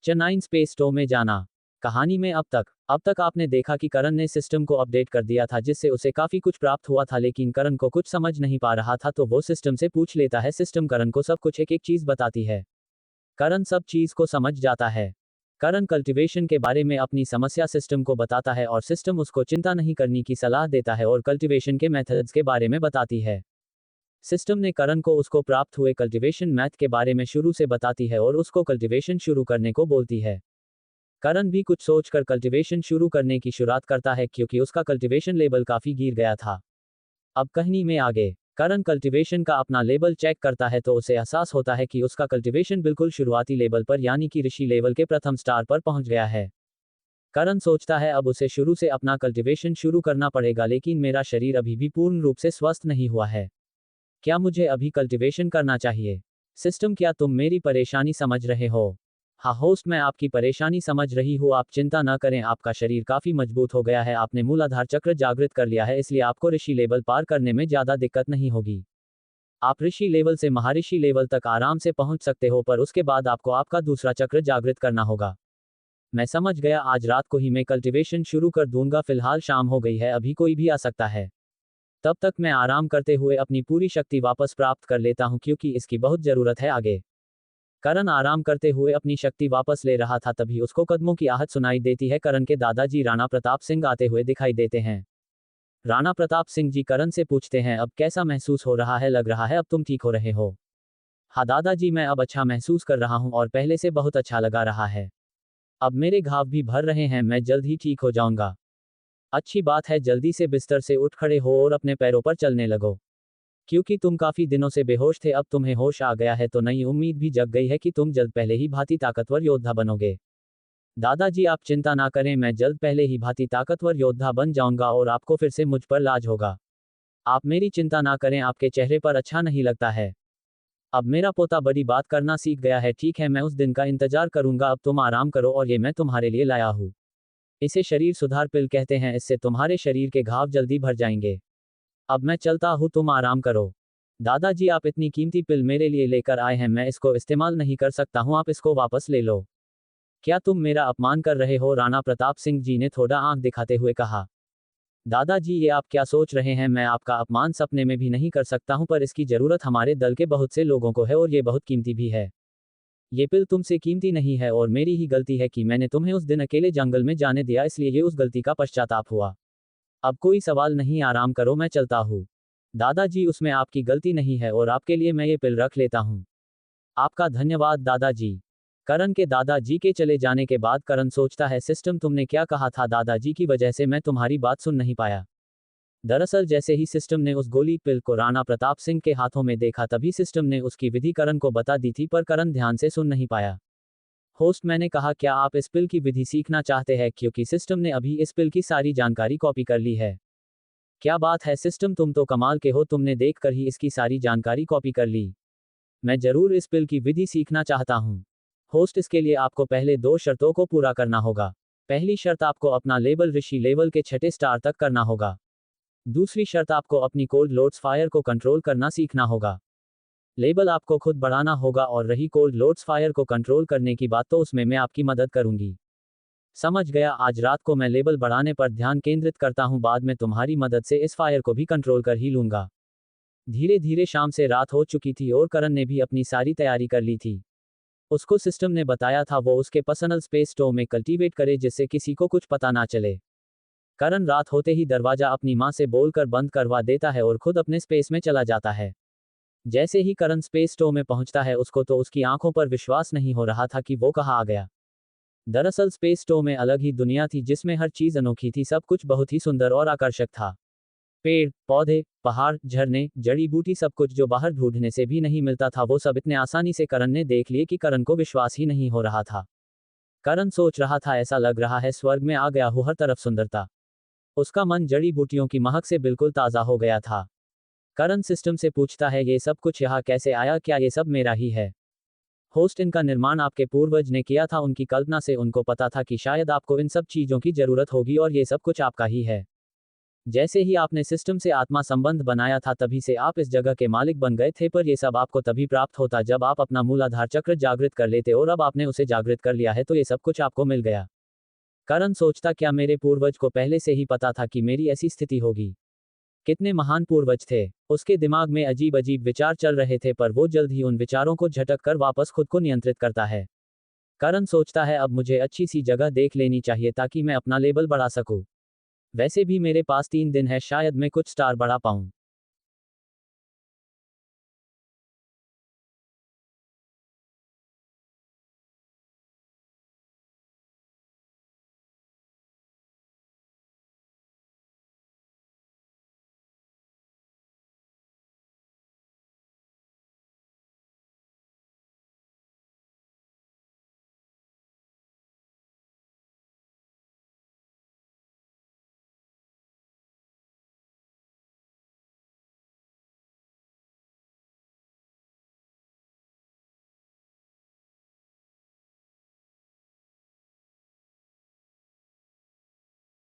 Chennai space स्टो में जाना। कहानी में अब तक आपने देखा कि करण ने सिस्टम को अपडेट कर दिया था जिससे उसे काफी कुछ प्राप्त हुआ था, लेकिन करण को कुछ समझ नहीं पा रहा था तो वो सिस्टम से पूछ लेता है। सिस्टम करण को सब कुछ एक एक चीज बताती है। करण सब चीज को समझ जाता है। करण कल्टीवेशन के बारे में अपनी समस्या सिस्टम को बताता है और सिस्टम उसको चिंता नहीं करने की सलाह देता है और कल्टीवेशन के मेथड्स के बारे में बताती है। सिस्टम ने करण को उसको प्राप्त हुए कल्टीवेशन मैथ के बारे में शुरू से बताती है और उसको कल्टीवेशन शुरू करने को बोलती है। करण भी कुछ सोचकर कल्टीवेशन शुरू करने की शुरुआत करता है क्योंकि उसका कल्टीवेशन लेवल काफी गिर गया था। अब कहानी में आगे करण कल्टीवेशन का अपना लेवल चेक करता है तो उसे एहसास होता है कि उसका कल्टीवेशन बिल्कुल शुरुआती लेवल पर यानी कि ऋषि लेवल के प्रथम स्टार पर पहुंच गया है। करण सोचता है अब उसे शुरू से अपना कल्टीवेशन शुरू करना पड़ेगा, लेकिन मेरा शरीर अभी भी पूर्ण रूप से स्वस्थ नहीं हुआ है। क्या मुझे अभी कल्टीवेशन करना चाहिए? सिस्टम, क्या तुम मेरी परेशानी समझ रहे हो? हाँ होस्ट, मैं आपकी परेशानी समझ रही हूँ। आप चिंता न करें, आपका शरीर काफी मजबूत हो गया है, आपने मूलाधार चक्र जागृत कर लिया है, इसलिए आपको ऋषि लेवल पार करने में ज्यादा दिक्कत नहीं होगी। आप ऋषि लेवल से महर्षि लेवल तक आराम से पहुंच सकते हो, पर उसके बाद आपको आपका दूसरा चक्र जागृत करना होगा। मैं समझ गया, आज रात को ही मैं कल्टीवेशन शुरू कर दूंगा। फिलहाल शाम हो गई है, अभी कोई भी आ सकता है। तब तक मैं आराम करते हुए अपनी पूरी शक्ति वापस प्राप्त कर लेता हूं क्योंकि इसकी बहुत जरूरत है आगे। करण आराम करते हुए अपनी शक्ति वापस ले रहा था, तभी उसको कदमों की आहट सुनाई देती है। करण के दादाजी राणा प्रताप सिंह आते हुए दिखाई देते हैं। राणा प्रताप सिंह जी करण से पूछते हैं, अब कैसा महसूस हो रहा है? लग रहा है अब तुम ठीक हो रहे हो। हाँ दादाजी, मैं अब अच्छा महसूस कर रहा हूँ और पहले से बहुत अच्छा लगा रहा है। अब मेरे घाव भी भर रहे हैं, मैं जल्द ही ठीक हो जाऊंगा। अच्छी बात है, जल्दी से बिस्तर से उठ खड़े हो और अपने पैरों पर चलने लगो। क्योंकि तुम काफी दिनों से बेहोश थे, अब तुम्हें होश आ गया है तो नई उम्मीद भी जग गई है कि तुम जल्द पहले ही भांति ताकतवर योद्धा बनोगे। दादाजी आप चिंता ना करें, मैं जल्द पहले ही भांति ताकतवर योद्धा बन जाऊंगा और आपको फिर से मुझ पर लाज होगा। आप मेरी चिंता ना करें, आपके चेहरे पर अच्छा नहीं लगता है। अब मेरा पोता बड़ी बात करना सीख गया है। ठीक है, मैं उस दिन का इंतजार करूंगा। अब तुम आराम करो और ये मैं तुम्हारे लिए लाया हूँ। इसे शरीर सुधार पिल कहते हैं, इससे तुम्हारे शरीर के घाव जल्दी भर जाएंगे। अब मैं चलता हूँ, तुम आराम करो। दादाजी आप इतनी कीमती पिल मेरे लिए लेकर आए हैं, मैं इसको इस्तेमाल नहीं कर सकता हूँ, आप इसको वापस ले लो। क्या तुम मेरा अपमान कर रहे हो? राणा प्रताप सिंह जी ने थोड़ा आंख दिखाते हुए कहा। दादाजी ये आप क्या सोच रहे हैं? मैं आपका अपमान सपने में भी नहीं कर सकता हूँ, पर इसकी जरूरत हमारे दल के बहुत से लोगों को है और ये बहुत कीमती भी है। ये पिल तुमसे कीमती नहीं है और मेरी ही गलती है कि मैंने तुम्हें उस दिन अकेले जंगल में जाने दिया, इसलिए ये उस गलती का पश्चाताप हुआ। अब कोई सवाल नहीं, आराम करो, मैं चलता हूँ। दादाजी उसमें आपकी गलती नहीं है और आपके लिए मैं ये पिल रख लेता हूँ। आपका धन्यवाद दादाजी। करण के दादाजी के चले जाने के बाद करण सोचता है, सिस्टम तुमने क्या कहा था? दादाजी की वजह से मैं तुम्हारी बात सुन नहीं पाया। दरअसल जैसे ही सिस्टम ने उस गोली पिल को राणा प्रताप सिंह के हाथों में देखा, तभी सिस्टम ने उसकी विधि करण को बता दी थी, पर करण ध्यान से सुन नहीं पाया। होस्ट, मैंने कहा क्या आप इस पिल की विधि सीखना चाहते हैं? क्योंकि सिस्टम ने अभी इस पिल की सारी जानकारी कॉपी कर ली है। क्या बात है सिस्टम, तुम तो कमाल के हो, तुमने देखकर ही इसकी सारी जानकारी कॉपी कर ली। मैं जरूर इस पिल की विधि सीखना चाहता हूँ। होस्ट, इसके लिए आपको पहले दो शर्तों को पूरा करना होगा। पहली शर्त, आपको अपना लेवल ऋषि लेवल के 6 स्टार तक करना होगा। दूसरी शर्त, आपको अपनी कोल्ड लोड्स फायर को कंट्रोल करना सीखना होगा। लेवल आपको खुद बढ़ाना होगा और रही कोल्ड लोड्स फायर को कंट्रोल करने की बात, तो उसमें मैं आपकी मदद करूंगी। समझ गया, आज रात को मैं लेवल बढ़ाने पर ध्यान केंद्रित करता हूं, बाद में तुम्हारी मदद से इस फायर को भी कंट्रोल कर ही लूंगा। धीरे धीरे शाम से रात हो चुकी थी और करण ने भी अपनी सारी तैयारी कर ली थी। उसको सिस्टम ने बताया था वो उसके पर्सनल स्पेस स्टोव में कल्टीवेट करे जिससे किसी को कुछ पता ना चले। करण रात होते ही दरवाजा अपनी मां से बोलकर बंद करवा देता है और खुद अपने स्पेस में चला जाता है। जैसे ही करण स्पेस स्टोव में पहुंचता है, उसको तो उसकी आंखों पर विश्वास नहीं हो रहा था कि वो कहाँ आ गया। दरअसल स्पेस स्टोव में अलग ही दुनिया थी जिसमें हर चीज अनोखी थी, सब कुछ बहुत ही सुंदर और आकर्षक था। पेड़ पौधे पहाड़ झरने जड़ी बूटी, सब कुछ जो बाहर ढूंढने से भी नहीं मिलता था, वो सब इतने आसानी से करण ने देख लिए कि करण को विश्वास ही नहीं हो रहा था। करण सोच रहा था, ऐसा लग रहा है स्वर्ग में आ गया हूँ, हर तरफ सुंदरता। उसका मन जड़ी बूटियों की महक से बिल्कुल ताज़ा हो गया था। करण सिस्टम से पूछता है, ये सब कुछ यहाँ कैसे आया? क्या ये सब मेरा ही है? होस्ट, इनका निर्माण आपके पूर्वज ने किया था, उनकी कल्पना से उनको पता था कि शायद आपको इन सब चीजों की जरूरत होगी और ये सब कुछ आपका ही है। जैसे ही आपने सिस्टम से आत्मा संबंध बनाया था तभी से आप इस जगह के मालिक बन गए थे, पर यह सब आपको तभी प्राप्त होता जब आप अपना मूलाधार चक्र जागृत कर लेते, और अब आपने उसे जागृत कर लिया है तो ये सब कुछ आपको मिल गया। करण सोचता, क्या मेरे पूर्वज को पहले से ही पता था कि मेरी ऐसी स्थिति होगी? कितने महान पूर्वज थे। उसके दिमाग में अजीब अजीब विचार चल रहे थे, पर वो जल्द ही उन विचारों को झटक कर वापस खुद को नियंत्रित करता है। करण सोचता है, अब मुझे अच्छी सी जगह देख लेनी चाहिए ताकि मैं अपना लेबल बढ़ा सकूं। वैसे भी मेरे पास 3 दिन है, शायद मैं कुछ स्टार बढ़ा पाऊं।